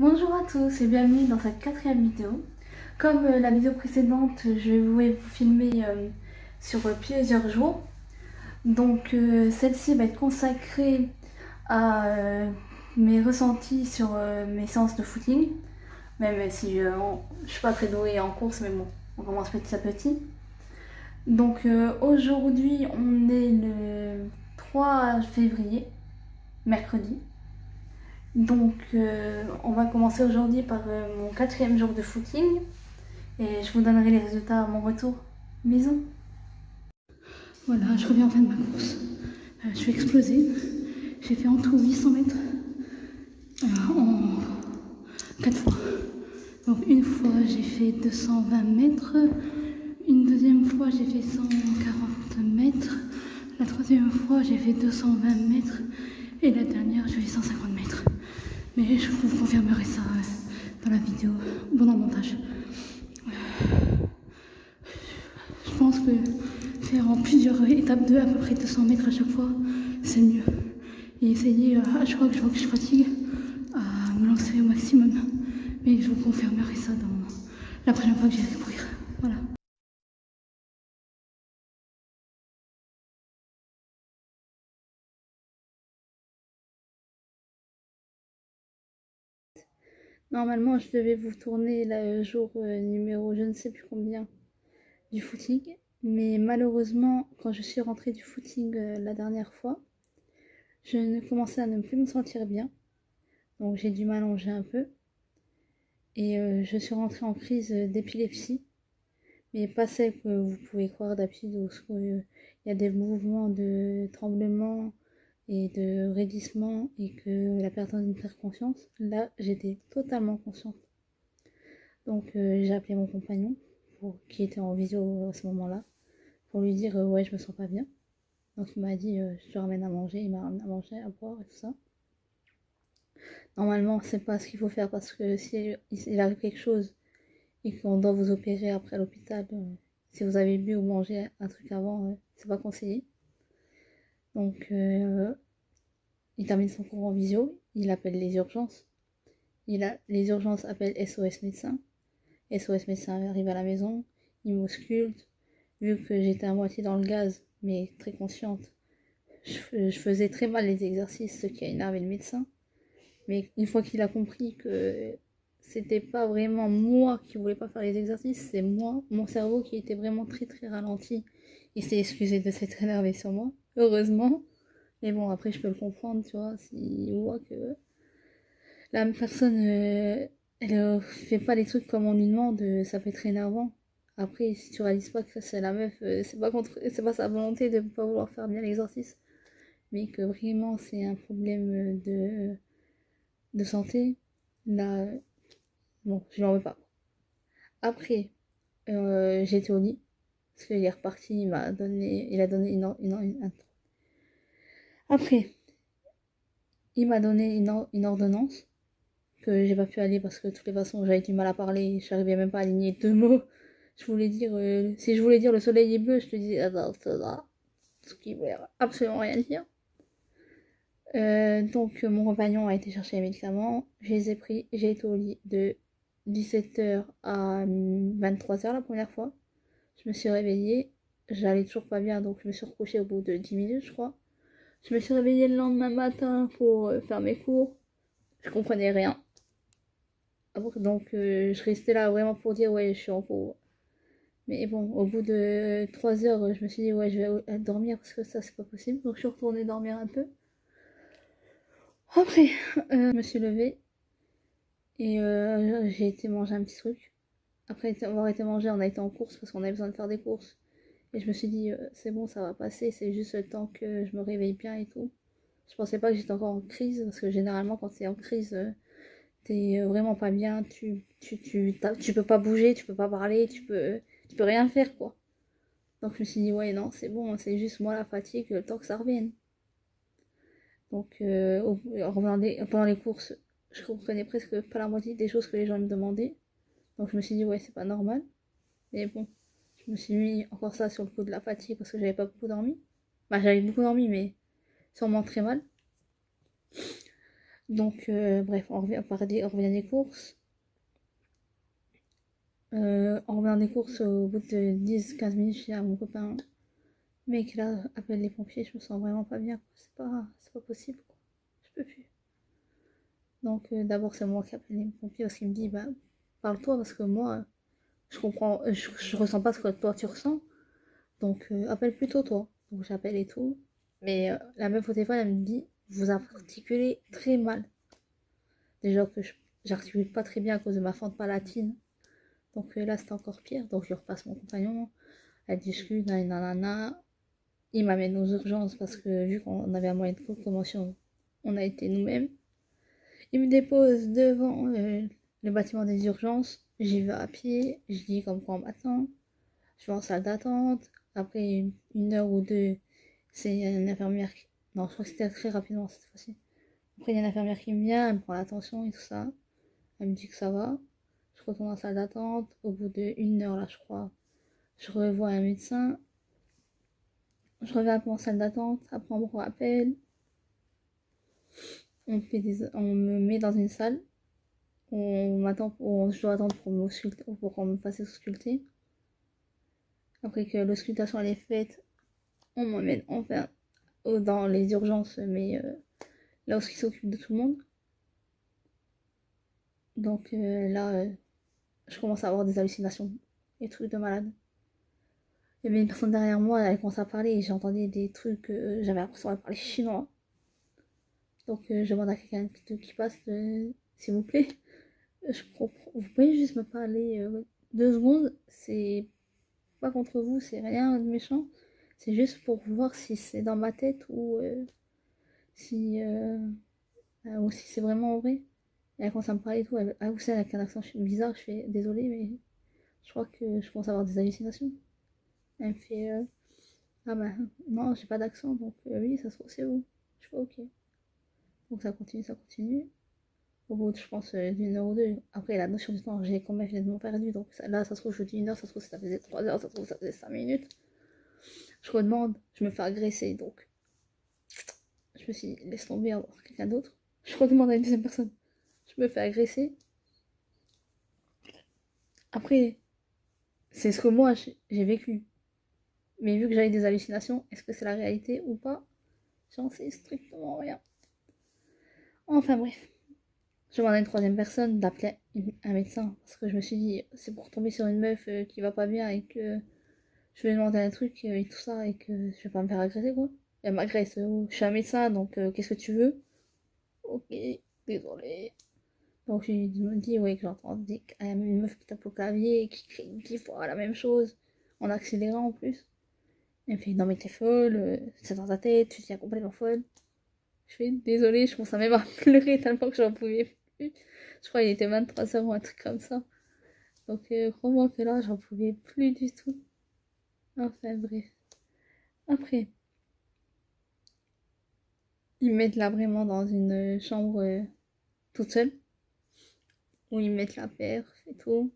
Bonjour à tous et bienvenue dans cette quatrième vidéo. Comme la vidéo précédente, je vais vous filmer sur plusieurs jours. Donc celle-ci va être consacrée à mes ressentis sur mes séances de footing. Même si je ne suis pas très douée en course, mais bon, on commence petit à petit. Donc aujourd'hui, on est le 3 février, mercredi. Donc on va commencer aujourd'hui par mon quatrième jour de footing et je vous donnerai les résultats à mon retour. Bisous. Voilà, je reviens en fin de ma course. Je suis explosée. J'ai fait en tout 800 mètres en 4 fois. Donc une fois j'ai fait 220 mètres, une deuxième fois j'ai fait 140 mètres, la troisième fois j'ai fait 220 mètres et la dernière j'ai fait 150 mètres. Mais je vous confirmerai ça dans la vidéo ou dans le montage. Je pense que faire en plusieurs étapes de à peu près 200 mètres à chaque fois, c'est mieux. Et essayer à chaque fois que je vois que je fatigue, à me lancer au maximum. Mais je vous confirmerai ça dans la prochaine fois que j'irai courir. Voilà. Normalement, je devais vous tourner le jour numéro je ne sais plus combien du footing. Mais malheureusement, quand je suis rentrée du footing la dernière fois, je ne commençais à ne plus me sentir bien. Donc j'ai dû m'allonger un peu. Et je suis rentrée en crise d'épilepsie. Mais pas celle que vous pouvez croire d'habitude où il y a des mouvements de tremblement et de raidissement et que la personne perd conscience. Là, j'étais totalement consciente. Donc j'ai appelé mon compagnon qui était en visio à ce moment-là pour lui dire ouais, je me sens pas bien. Donc il m'a dit je te ramène à manger, il m'a ramené à manger, à boire et tout ça. Normalement, c'est pas ce qu'il faut faire parce que si il arrive quelque chose et qu'on doit vous opérer après à l'hôpital, si vous avez bu ou mangé un truc avant, c'est pas conseillé. Donc il termine son cours en visio, il appelle les urgences. Les urgences appellent SOS médecin. SOS médecin arrive à la maison, il m'ausculte. Vu que j'étais à moitié dans le gaz, mais très consciente, je faisais très mal les exercices, ce qui a énervé le médecin. Mais une fois qu'il a compris que c'était pas vraiment moi qui voulais pas faire les exercices, c'est moi, mon cerveau qui était vraiment très très ralenti. Il s'est excusé de s'être énervé sur moi, heureusement. Mais bon, après je peux le comprendre, tu vois, s'il voit que la personne, elle fait pas les trucs comme on lui demande, ça peut être énervant. Après, si tu réalises pas que c'est la meuf, c'est pas sa volonté de pas vouloir faire bien l'exercice, mais que vraiment c'est un problème de santé, là, bon, je n'en veux pas. Après, j'étais au lit, parce qu'il est reparti, il a donné après, il m'a donné une ordonnance, que j'ai pas pu aller parce que de toutes les façons, j'avais du mal à parler, j'arrivais même pas à aligner deux mots. Si je voulais dire le soleil est bleu, je te disais, ce qui voulait absolument rien dire. Donc mon compagnon a été chercher les médicaments, je les ai pris, j'ai été au lit de 17h à 23h la première fois. Je me suis réveillée, j'allais toujours pas bien, donc je me suis recouchée au bout de 10 minutes, je crois. Je me suis réveillée le lendemain matin pour faire mes cours. Je comprenais rien. Donc je restais là vraiment pour dire ouais, je suis en cours. Mais bon, au bout de 3 heures, je me suis dit ouais, je vais dormir parce que ça, c'est pas possible. Donc je suis retournée dormir un peu. Après, je me suis levée et j'ai été manger un petit truc. Après avoir été manger, on a été en course parce qu'on avait besoin de faire des courses. Et je me suis dit, c'est bon, ça va passer, c'est juste le temps que je me réveille bien et tout. Je pensais pas que j'étais encore en crise, parce que généralement, quand t'es en crise, t'es vraiment pas bien, tu peux pas bouger, tu peux pas parler, tu peux rien faire, quoi. Donc je me suis dit, ouais, non, c'est bon, c'est juste moi la fatigue, le temps que ça revienne. Donc, pendant les courses, je comprenais presque pas la moitié des choses que les gens me demandaient. Donc je me suis dit, ouais, c'est pas normal. Mais bon, je me suis mis encore ça sur le coup de la fatigue parce que j'avais pas beaucoup dormi. Bah, j'avais beaucoup dormi, mais sûrement très mal. Donc, bref, on revient des courses. On revient des courses au bout de 10-15 minutes, je dis à mon copain, mec, là, appelle les pompiers, je me sens vraiment pas bien. C'est pas possible, quoi. Je peux plus. Donc, d'abord, c'est moi qui appelle les pompiers parce qu'il me dit, bah, parle-toi parce que moi, je comprends, je ressens pas ce que toi tu ressens. Donc, appelle plutôt toi. Donc, j'appelle et tout. Mais la meuf au téléphone, elle me dit, vous articulez très mal. Déjà que j'articule pas très bien à cause de ma fente palatine. Donc là, c'était encore pire. Donc, je repasse mon compagnon. Elle discute, nanana. Il m'amène aux urgences parce que vu qu'on avait un moyen de commotion, on a été nous-mêmes. Il me dépose devant le bâtiment des urgences. J'y vais à pied. Je dis comme quoi on m'attend. Je vais en salle d'attente. Après une heure ou deux, c'est une infirmière qui... Non, je crois que c'était très rapidement cette fois-ci. Après, il y a une infirmière qui vient, elle me prend l'attention et tout ça. Elle me dit que ça va. Je retourne en salle d'attente. Au bout d'une heure, là, je crois, je revois un médecin. Je reviens en salle d'attente. Après, on me rappelle. On me met dans une salle. Je dois attendre pour qu'on me fasse ausculter. Après que l'auscultation elle est faite, on m'emmène enfin dans les urgences, mais là où ils s'occupent de tout le monde. Donc là, je commence à avoir des hallucinations, des trucs de malade. Il y avait une personne derrière moi, elle commence à parler et j'entendais des trucs, j'avais l'impression qu'elle parlait chinois. Donc je demande à quelqu'un qui passe, s'il vous plaît, vous pouvez juste me parler 2 secondes, c'est pas contre vous, c'est rien de méchant, c'est juste pour voir si c'est dans ma tête si, euh, ou si c'est vraiment vrai. Et elle commence à me parler et tout, elle aussi avec un accent bizarre, je fais désolé, mais je crois que je commence à avoir des hallucinations. Elle me fait ah bah non, j'ai pas d'accent, donc oui, ça se trouve, c'est vous. Je fais ok. Donc ça continue, ça continue. Au bout de, je pense, d'une heure ou deux. Après, la notion du temps, j'ai complètement perdu. Donc là, ça se trouve, je dis une heure, ça se trouve, ça faisait 3 heures, ça se trouve, ça faisait 5 minutes. Je redemande, je me fais agresser. Donc je me suis dit, laisse tomber, avoir quelqu'un d'autre. Je redemande à une deuxième personne. Je me fais agresser. Après, c'est ce que moi, j'ai vécu. Mais vu que j'avais des hallucinations, est-ce que c'est la réalité ou pas? J'en sais strictement rien. Enfin bref. Je demande à une troisième personne d'appeler un médecin. Parce que je me suis dit, c'est pour tomber sur une meuf qui va pas bien et que je vais demander un truc et tout ça et que je vais pas me faire agresser quoi. Elle m'agresse. Je suis un médecin donc qu'est-ce que tu veux? Ok, désolé. Donc je me dis, ouais, que j'entends une meuf qui tape au clavier et qui crie 10 fois la même chose en accélérant en plus. Elle me fait, non mais t'es folle, c'est dans ta tête, tu tiens complètement folle. Je fais, désolé, je commence à même à pleurer tellement que j'en pouvais plus. Je crois qu'il était 23h ou un truc comme ça. Donc, crois-moi que là, j'en pouvais plus du tout. Enfin, bref. Après, ils me mettent là vraiment dans une chambre toute seule. Où ils me mettent la perf et tout.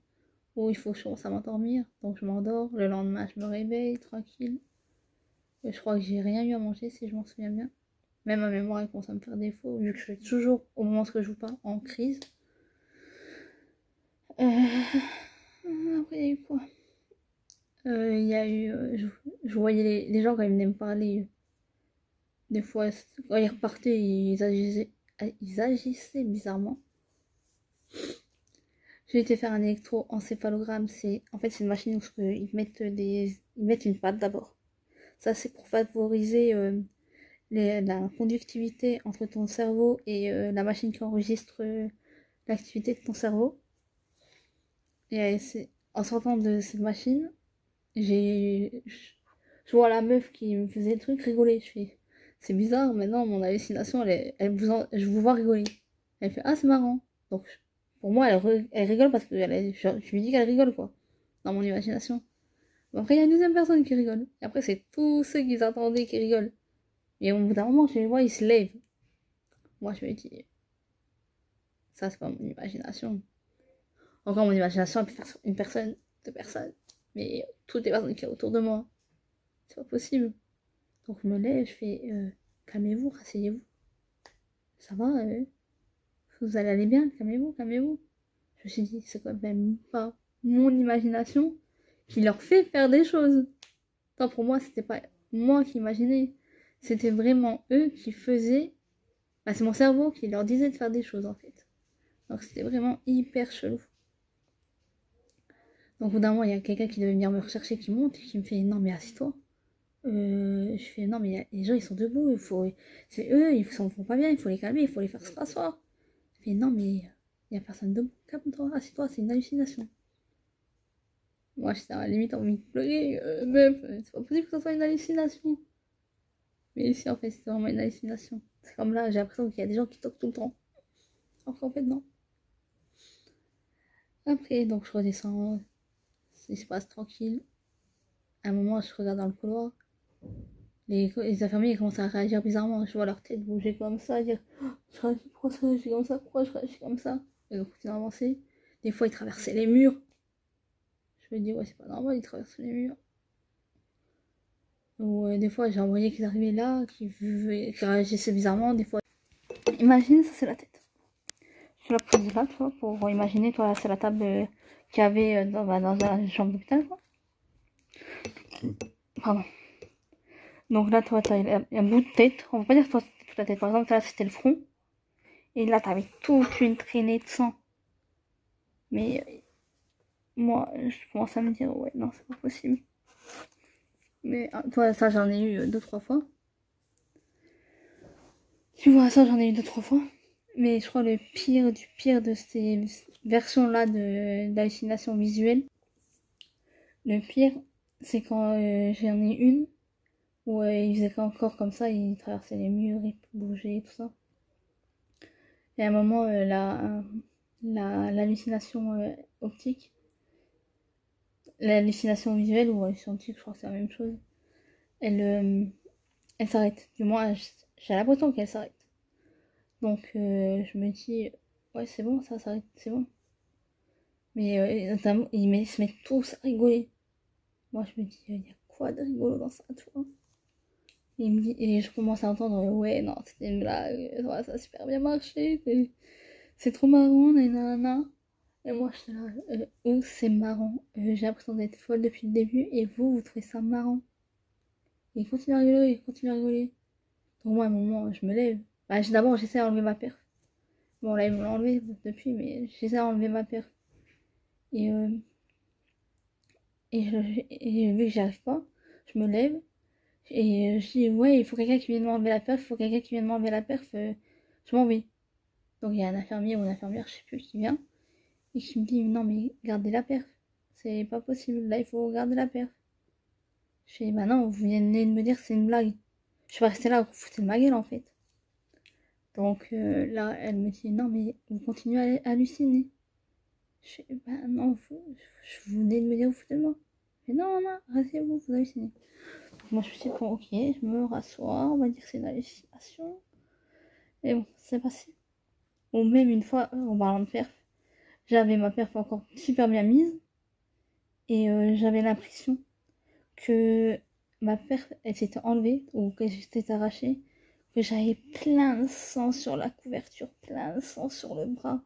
Où il faut que je commence à m'endormir. Donc, je m'endors. Le lendemain, je me réveille tranquille. Et je crois que j'ai rien eu à manger si je m'en souviens bien. Même ma mémoire, elle commence à me faire défaut. Vu que je suis toujours, au moment où je vous parle, en crise. Après, il y a eu quoi? Il y a eu. Je voyais les gens quand ils venaient me parler. Des fois, quand ils repartaient, ils agissaient bizarrement. J'ai été faire un électroencéphalogramme. En fait, c'est une machine où ils mettent une patte d'abord. Ça, c'est pour favoriser la conductivité entre ton cerveau et la machine qui enregistre l'activité de ton cerveau. Et en sortant de cette machine, je vois la meuf qui me faisait le truc rigoler. Je fais, c'est bizarre, maintenant mon hallucination, je vous vois rigoler. Elle fait, ah, c'est marrant. Donc, pour moi, elle rigole parce que je lui dis qu'elle rigole, quoi, dans mon imagination. Bon, après, il y a une deuxième personne qui rigole. Et après, c'est tous ceux qui attendaient qui rigolent. Et au bout d'un moment, je les vois, ils se lèvent. Moi, je me dis, ça, c'est pas mon imagination. Encore mon imagination, elle peut faire une personne, 2 personnes. Mais toutes les personnes qui sont autour de moi, c'est pas possible. Donc je me lève, je fais calmez-vous, rasseyez-vous. Ça va vous allez aller bien, calmez-vous, calmez-vous. Je me suis dit, c'est quand même pas mon imagination qui leur fait faire des choses. Tant pour moi, c'était pas moi qui imaginais. C'était vraiment eux qui faisaient. Bah, c'est mon cerveau qui leur disait de faire des choses en fait. Donc c'était vraiment hyper chelou. Donc au bout d'un moment, il y a quelqu'un qui devait venir me rechercher qui monte et qui me fait non mais assis-toi. Je fais non mais les gens ils sont debout, c'est eux, ils s'en font pas bien, il faut les calmer, il faut les faire s'asseoir. Je fais non mais il y a personne debout, calme-toi, assis-toi, c'est une hallucination. Moi j'étais à la limite envie de pleurer, meuf, c'est pas possible que ça soit une hallucination. Mais ici en fait c'était vraiment une hallucination. C'est comme là, j'ai l'impression qu'il y a des gens qui toquent tout le temps. Alors qu'en fait non. Après donc je redescends, il se passe tranquille. À un moment je regarde dans le couloir. Les infirmiers ils commencent à réagir bizarrement. Je vois leur tête bouger comme ça, dire pourquoi je réagis comme ça, pourquoi je réagis comme ça. Ils ont continué à avancer. Des fois ils traversaient les murs. Je me dis ouais c'est pas normal, ils traversent les murs. Ou des fois j'ai envoyé qu'ils arrivaient là, qu'ils réagissaient bizarrement. Des fois. Imagine ça c'est la tête. Je l'ai prise là, tu vois, pour imaginer, toi c'est la table qu'il y avait dans la chambre d'hôpital. Pardon. Donc là, toi, t'as un bout de tête. On va pas dire que toi, c'était toute la tête. Par exemple, là, c'était le front. Et là, t'avais toute une traînée de sang. Mais moi, je commence à me dire, ouais, non, c'est pas possible. Mais toi, ça, j'en ai eu 2-3 fois. Tu vois, ça, j'en ai eu 2-3 fois. Mais je crois le pire du pire de ces versions-là d'hallucination visuelle, le pire, c'est quand j'en ai une où il faisait encore comme ça, il traversait les murs, il bougeait, tout ça. Et à un moment, l'hallucination optique, l'hallucination visuelle ou hallucination optique, je crois que c'est la même chose, elle s'arrête. Du moins, j'ai l'impression qu'elle s'arrête. Donc, je me dis, ouais, c'est bon, ça s'arrête, c'est bon. Mais notamment, ils se mettent tous à rigoler. Moi, je me dis, il y a quoi de rigolo dans ça, tu vois? Et je commence à entendre, ouais, non, c'était une blague, ouais, ça a super bien marché, c'est trop marrant, nanana. Et moi, je suis là, oh, c'est marrant. J'ai l'impression d'être folle depuis le début, et vous trouvez ça marrant. Et il continue à rigoler, il continue à rigoler. Donc moi, à un moment, je me lève. Bah, d'abord, j'essaie d'enlever ma perf. Bon, là, ils m'ont enlevé depuis, mais j'essaie d'enlever ma perf. Et, et vu que j'y arrive pas, je me lève, et je dis, ouais, il faut quelqu'un qui vienne m'enlever la perf, il faut quelqu'un qui vienne m'enlever la perf, je m'en vais. Donc il y a un infirmier ou une infirmière, je sais plus, qui vient, et qui me dit, non, mais gardez la perf. C'est pas possible, là, il faut garder la perf. Je fais, bah non, vous venez de me dire que c'est une blague. Je suis pas restée là, vous foutez de ma gueule, en fait. Donc là, elle me dit, non, mais vous continuez à halluciner. Je fais, bah non, vous venez de me dire, vous foutez de moi. Mais non, non, restez-vous, vous hallucinez. Donc moi, je me suis dit, bon, ok, je me rassois, on va dire que c'est une hallucination. Et bon, c'est passé. Ou même une fois, en parlant de perf, j'avais ma perf encore super bien mise. Et j'avais l'impression que ma perf, elle s'était enlevée, ou que j'étais arrachée, que j'avais plein de sang sur la couverture, plein de sang sur le bras.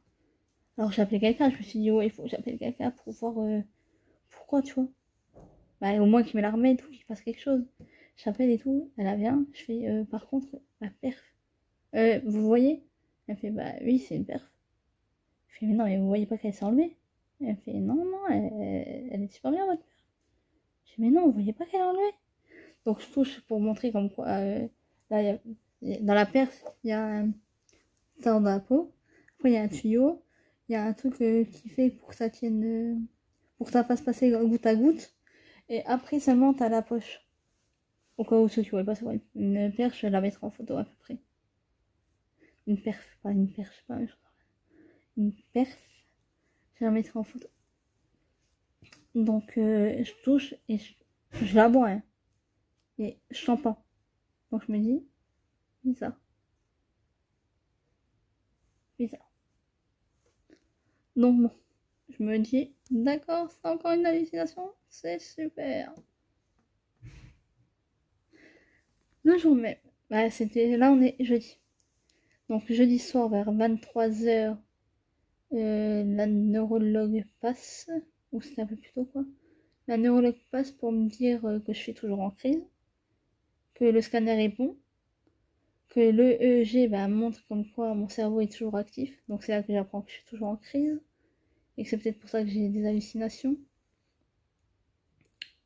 Alors j'ai appelé quelqu'un, je me suis dit, ouais, il faut que j'appelle quelqu'un pour voir pourquoi, tu vois. Bah, au moins qu'il me la remette ou qu'il fasse quelque chose. J'appelle et tout, elle vient, je fais, par contre, ma perf, vous voyez? Elle fait, bah oui, c'est une perf. Je fais, mais non, mais vous voyez pas qu'elle s'est enlevée? Elle fait, non, non, elle est super bien, votre perf. Je fais, mais non, vous voyez pas qu'elle est enlevée? Donc je touche pour montrer comme quoi, là, dans la perf, il y a un dans la peau. Après, il y a un tuyau. Il y a un truc qui fait pour que ça tienne, pour que ça fasse passer goutte à goutte. Et après seulement, t'as la poche. Au cas où tu vois pas, c'est vrai. Une perche, je vais la mettre en photo à peu près. Une perf, pas une perche, pas une perf, je la mettrai en photo. Donc, je touche et je la bois, hein. Et je sens pas. Donc, je me dis, bizarre. Bizarre. Donc, bon, je me dis, d'accord, c'est encore une hallucination, c'est super. Le jour même, bah, c'était là, on est jeudi. Donc jeudi soir vers 23h, la neurologue passe, ou c'était un peu plus tôt quoi. La neurologue passe pour me dire que je suis toujours en crise, que le scanner est bon, que le EEG montre comme quoi mon cerveau est toujours actif, donc c'est là que j'apprends que je suis toujours en crise, et que c'est peut-être pour ça que j'ai des hallucinations,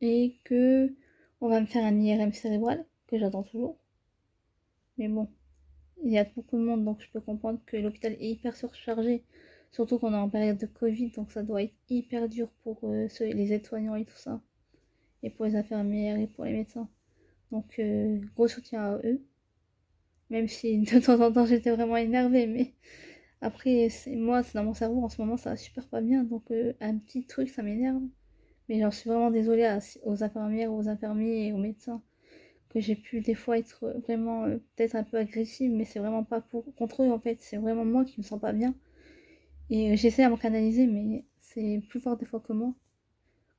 et que on va me faire un IRM cérébral, que j'attends toujours. Mais bon, il y a beaucoup de monde, donc je peux comprendre que l'hôpital est hyper surchargé, surtout qu'on est en période de Covid, donc ça doit être hyper dur pour les aides-soignants et tout ça, et pour les infirmières et pour les médecins. Donc gros soutien à eux, même si de temps en temps j'étais vraiment énervée, mais après moi c'est dans mon cerveau en ce moment ça va super pas bien, donc un petit truc ça m'énerve. Mais j'en suis vraiment désolée aux infirmières, aux infirmiers et aux médecins, que j'ai pu des fois être vraiment peut-être un peu agressive, mais c'est vraiment pas contre eux en fait, c'est vraiment moi qui me sens pas bien. Et j'essaie à me canaliser, mais c'est plus fort des fois que moi.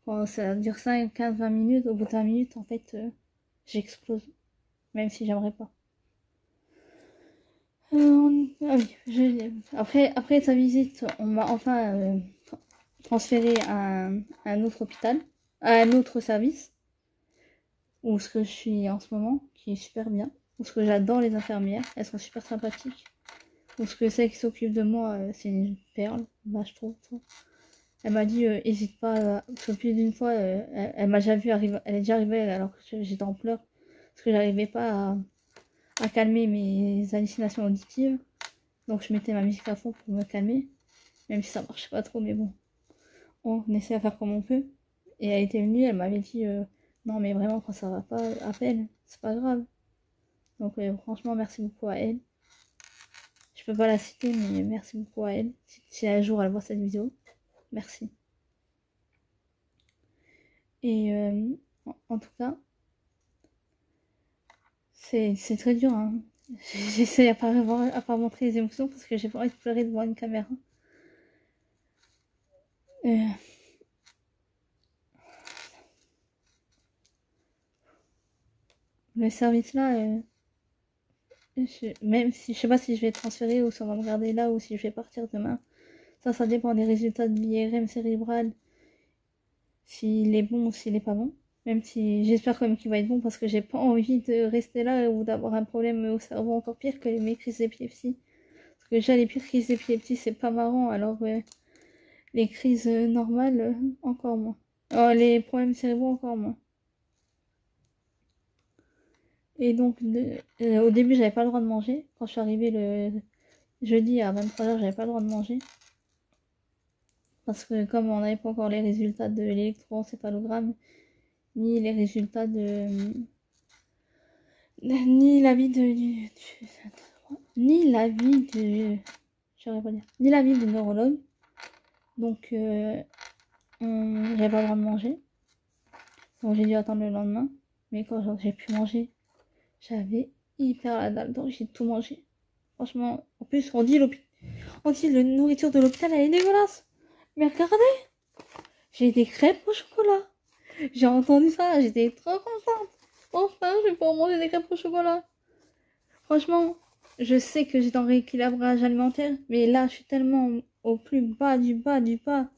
Quand ça dure 5, 15, 20 minutes, au bout de 20 minutes, en fait, j'explose, même si j'aimerais pas. Ah oui, après sa visite, on m'a enfin transféré à un autre hôpital, à un autre service, où ce que je suis en ce moment, qui est super bien, où ce que j'adore les infirmières, elles sont super sympathiques, où ce que celle qui s'occupe de moi, c'est une perle, je trouve. Elle m'a dit, hésite pas, parce que plus d'une fois, elle m'a déjà vu arriver, elle est déjà arrivée alors que j'étais en pleurs, parce que j'arrivais pas à calmer mes hallucinations auditives. Donc je mettais ma musique à fond pour me calmer, même si ça marchait pas trop, mais bon, on essaie à faire comme on peut. Et elle était venue, elle m'avait dit non mais vraiment quand ça va pas, appelle, c'est pas grave. Donc franchement merci beaucoup à elle. Je peux pas la citer mais merci beaucoup à elle. Si un jour elle voit cette vidéo, merci. Et en tout cas, c'est très dur. Hein. J'essaie à pas montrer les émotions parce que j'ai pas envie de pleurer devant une caméra. Le service là, même si je sais pas si je vais être transférée ou si on va me garder là ou si je vais partir demain. Ça dépend des résultats de l'IRM cérébral, s'il est bon ou s'il est pas bon. Même si j'espère quand même qu'il va être bon parce que j'ai pas envie de rester là ou d'avoir un problème au cerveau encore pire que mes crises d'épilepsie. Parce que déjà les pires crises d'épilepsie c'est pas marrant, alors les crises normales encore moins. Oh, les problèmes cérébraux encore moins. Et donc au début j'avais pas le droit de manger. Quand je suis arrivée le jeudi à 23h j'avais pas le droit de manger. Parce que comme on n'avait pas encore les résultats de l'électroencéphalogramme, ni les résultats ni l'avis ni l'avis de... j'aurais pas dire. Ni l'avis du neurologue. Donc, j'avais pas le droit de manger. Donc, j'ai dû attendre le lendemain. Mais quand j'ai pu manger, j'avais hyper la dalle. Donc, j'ai tout mangé. Franchement, en plus, on dit la nourriture de l'hôpital, elle est dégueulasse. Mais regardez, j'ai des crêpes au chocolat. J'ai entendu ça, j'étais trop contente. Enfin, je vais pouvoir manger des crêpes au chocolat. Franchement, je sais que j'étais en rééquilibrage alimentaire, mais là, je suis tellement au plus bas du bas du bas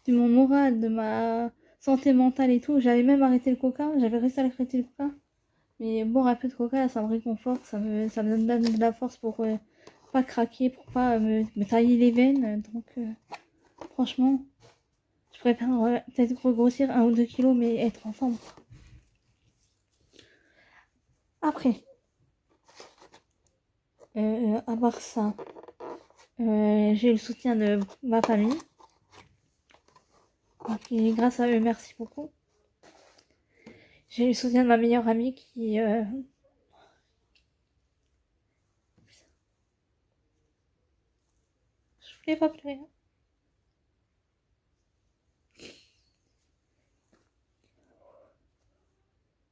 de mon moral, de ma santé mentale et tout. J'avais même arrêté le coca, j'avais réussi à arrêter le coca. Mais bon, un peu de coca, ça me réconforte, ça me donne de la force pour pas craquer, pour pas me tailler les veines. Donc, franchement, je préfère peut-être regrossir 1 ou 2 kilos, mais être en forme. Après, à part ça, j'ai eu le soutien de ma famille. Donc, et grâce à eux, merci beaucoup. J'ai eu le soutien de ma meilleure amie qui... Je voulais pas pleurer.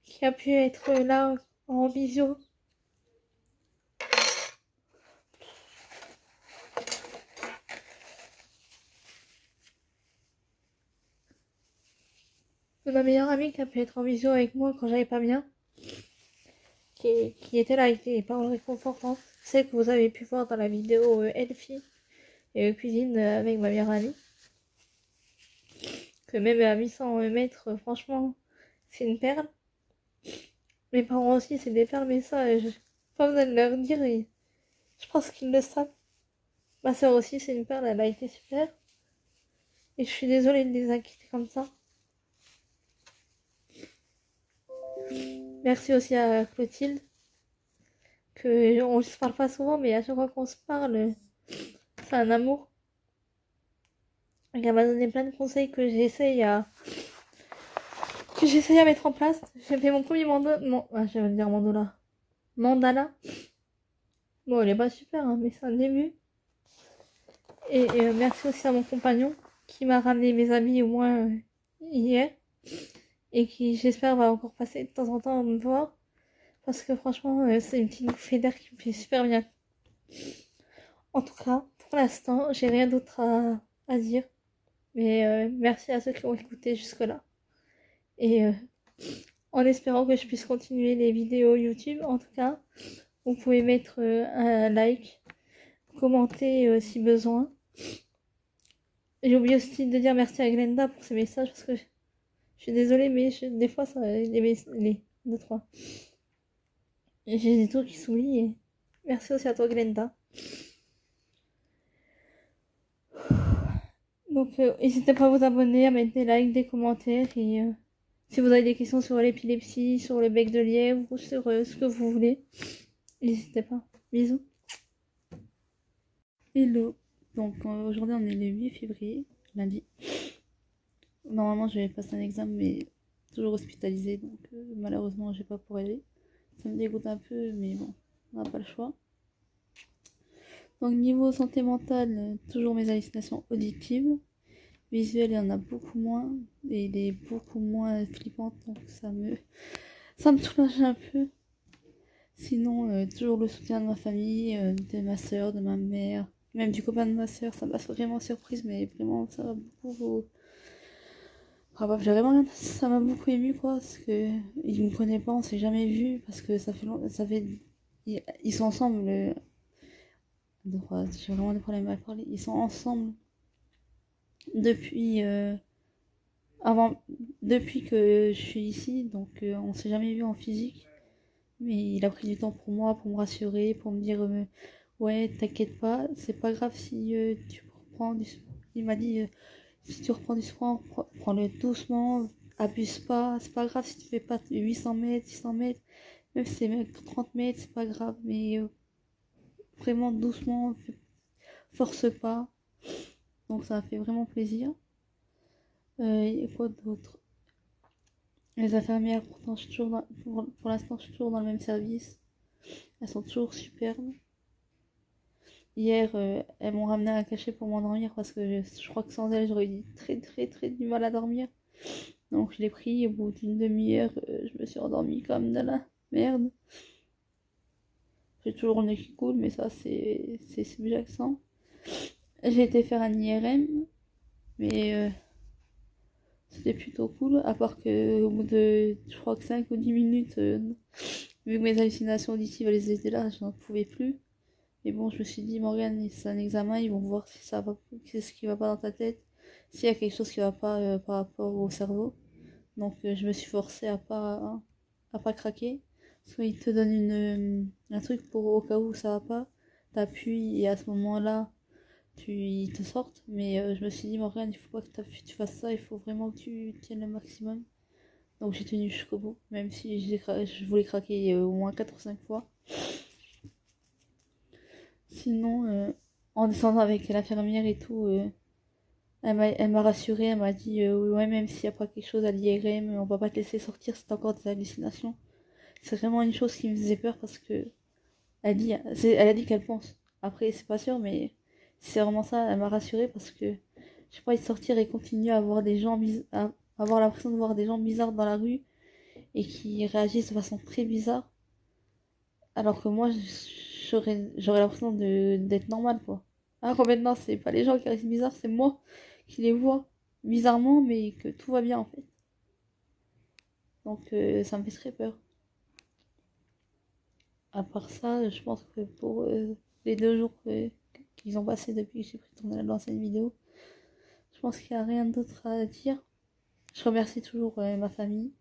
Qui a pu être là en visio. Ma meilleure amie qui a pu être en visio avec moi quand j'allais pas bien. qui étaient là avec des paroles réconfortantes. Celles que vous avez pu voir dans la vidéo Elfie et cuisine avec ma meilleure amie. Que même à 800 mètres, franchement, c'est une perle. Mes parents aussi, c'est des perles, mais ça, je pas besoin de leur dire. Et je pense qu'ils le savent. Ma soeur aussi, c'est une perle, elle a été super. Et je suis désolée de les inquiéter comme ça. Merci aussi à Clotilde, que on se parle pas souvent, mais à chaque fois qu'on se parle, c'est un amour. Elle m'a donné plein de conseils que j'essaye à mettre en place. J'ai fait mon premier je vais dire mandala. Bon, il est pas super, hein, mais c'est un début. Et merci aussi à mon compagnon qui m'a ramené mes amis au moins hier. Et qui, j'espère, va encore passer de temps en temps me voir. Parce que franchement, c'est une petite bouffée d'air qui me fait super bien. En tout cas, pour l'instant, j'ai rien d'autre à dire. Mais merci à ceux qui ont écouté jusque-là. Et en espérant que je puisse continuer les vidéos YouTube, en tout cas, vous pouvez mettre un like, commenter si besoin. J'ai oublié aussi de dire merci à Glenda pour ses messages parce que je suis désolée, mais des fois, ça, les 2-3. J'ai des trucs qui s'oublient. Et merci aussi à toi, Glenda. Donc, n'hésitez pas à vous abonner, à mettre des likes, des commentaires. Et si vous avez des questions sur l'épilepsie, sur le bec de lièvre ou sur ce que vous voulez, n'hésitez pas. Bisous. Hello. Donc, aujourd'hui, on est le 8 février, lundi. Normalement, je vais passer un examen, mais toujours hospitalisée. Donc, malheureusement, j'ai pas pour aller. Ça me dégoûte un peu, mais bon, on n'a pas le choix. Donc niveau santé mentale, toujours mes hallucinations auditives. Visuelles, il y en a beaucoup moins. Et il est beaucoup moins flippant, donc ça me soulage un peu. Sinon, toujours le soutien de ma famille, de ma soeur, de ma mère, même du copain de ma soeur. Ça m'a vraiment surprise, mais vraiment, ça m'a beaucoup... Enfin, ça m'a beaucoup ému, quoi, parce que il me connaît pas, on s'est jamais vu, parce que ça fait... Ils sont ensemble... J'ai vraiment des problèmes à parler. Ils sont ensemble depuis depuis que je suis ici, donc on s'est jamais vu en physique. Mais il a pris du temps pour moi, pour me rassurer, pour me dire ouais, t'inquiète pas, c'est pas grave si tu reprends du sport. Il m'a dit si tu reprends du sport, prends-le doucement, abuse pas, c'est pas grave si tu fais pas 800 mètres, 600 mètres, même si c'est 30 mètres, c'est pas grave, mais vraiment doucement, force pas. Donc ça a fait vraiment plaisir. Et quoi d'autre? Les infirmières, pourtant, je suis toujours pour l'instant, je suis toujours dans le même service. Elles sont toujours superbes. Hier, elles m'ont ramené un cachet pour m'endormir parce que je crois que sans elles, j'aurais eu très très très du mal à dormir. Donc je l'ai pris, au bout d'une demi-heure, je me suis endormie comme de la merde. J'ai toujours le nez qui coule, mais ça, c'est sous-jacent. J'ai été faire un IRM, mais c'était plutôt cool, à part que au bout de, je crois que 5 ou 10 minutes, vu que mes hallucinations auditives, elles étaient là, je n'en pouvais plus. Mais bon, je me suis dit, Morgane, c'est un examen, ils vont voir si ça va, qu'est-ce qui va pas dans ta tête, s'il y a quelque chose qui va pas par rapport au cerveau. Donc je me suis forcée à pas craquer. Parce qu'ils te donnent un truc pour au cas où ça va pas, t'appuies et à ce moment-là, ils te sortent. Mais je me suis dit, Morgane, il faut pas que tu fasses ça, il faut vraiment que tu tiennes le maximum. Donc j'ai tenu jusqu'au bout, même si je voulais craquer au moins 4 ou 5 fois. Sinon, en descendant avec l'infirmière et tout, elle m'a rassurée, elle m'a dit ouais, même s'il n'y a pas quelque chose à l'IRM, on va pas te laisser sortir, c'est encore des hallucinations. C'est vraiment une chose qui me faisait peur parce que elle a dit qu'elle pense. Après, c'est pas sûr, mais c'est vraiment ça, elle m'a rassurée parce que j'ai pas envie de sortir et continuer à avoir à avoir l'impression de voir des gens bizarres dans la rue et qui réagissent de façon très bizarre. Alors que moi, j'aurais l'impression d'être normale, quoi. Alors que maintenant, c'est pas les gens qui restent bizarres, c'est moi qui les vois bizarrement, mais que tout va bien, en fait. Donc, ça me fait très peur. à part ça, je pense que pour les 2 jours qu'ils ont passé depuis que j'ai pris tourner l'ancienne vidéo, je pense qu'il n'y a rien d'autre à dire. Je remercie toujours ma famille,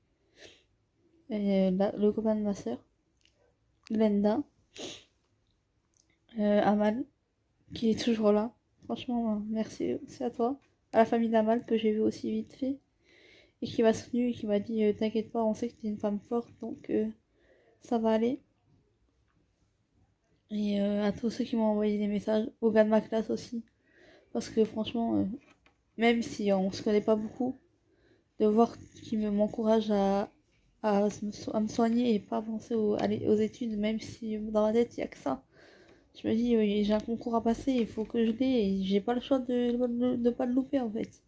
et, le copain de ma soeur, Glenda, Amal, qui est toujours là. Franchement, merci aussi à toi. À la famille d'Amal, que j'ai vu aussi vite fait, et qui m'a soutenu et qui m'a dit t'inquiète pas, on sait que t'es une femme forte, donc ça va aller. Et à tous ceux qui m'ont envoyé des messages, aux gars de ma classe aussi. Parce que franchement, même si on se connaît pas beaucoup, de voir qu'ils m'encouragent à me soigner et pas penser aux études, même si dans ma tête il n'y a que ça. Je me dis, oui, j'ai un concours à passer, il faut que je l'ai, et j'ai pas le choix de pas le louper en fait.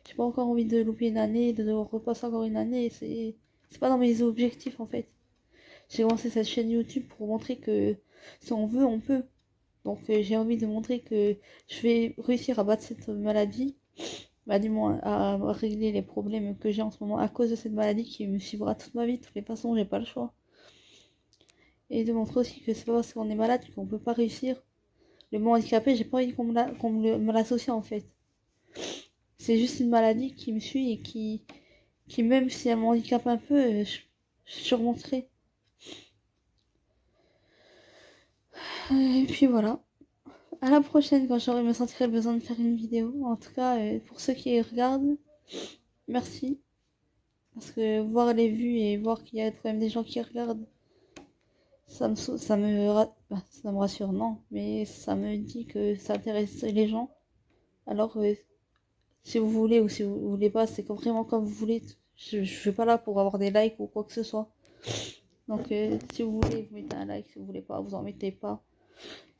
J'ai pas encore envie de louper une année, de devoir repasser encore une année, c'est pas dans mes objectifs en fait. J'ai lancé cette chaîne YouTube pour montrer que si on veut, on peut. Donc j'ai envie de montrer que je vais réussir à battre cette maladie, bah, du moins à régler les problèmes que j'ai en ce moment à cause de cette maladie qui me suivra toute ma vie. De toutes les façons, j'ai pas le choix. Et de montrer aussi que c'est pas parce qu'on est malade qu'on peut pas réussir. Le mot handicapé, j'ai pas envie me l'associe en fait. C'est juste une maladie qui me suit et qui même si elle m'handicape un peu, je surmonterai. Et puis voilà. À la prochaine quand j'aurai me sentirai le besoin de faire une vidéo. En tout cas, pour ceux qui regardent, merci. Parce que voir les vues et voir qu'il y a quand même des gens qui regardent, ça me rassure, non. Mais ça me dit que ça intéresse les gens. Alors, si vous voulez ou si vous voulez pas, c'est vraiment comme vous voulez. Je suis pas là pour avoir des likes ou quoi que ce soit. Donc, si vous voulez, vous mettez un like. Si vous voulez pas, vous en mettez pas.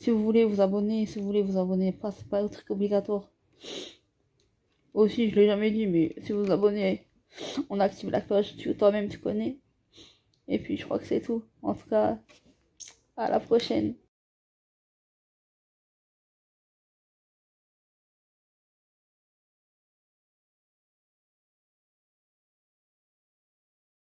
Si vous voulez vous abonner, si vous voulez vous abonnez pas, c'est pas un truc obligatoire. Aussi, je l'ai jamais dit, mais si vous vous abonnez, on active la cloche, toi-même tu connais. Et puis je crois que c'est tout. En tout cas, à la prochaine.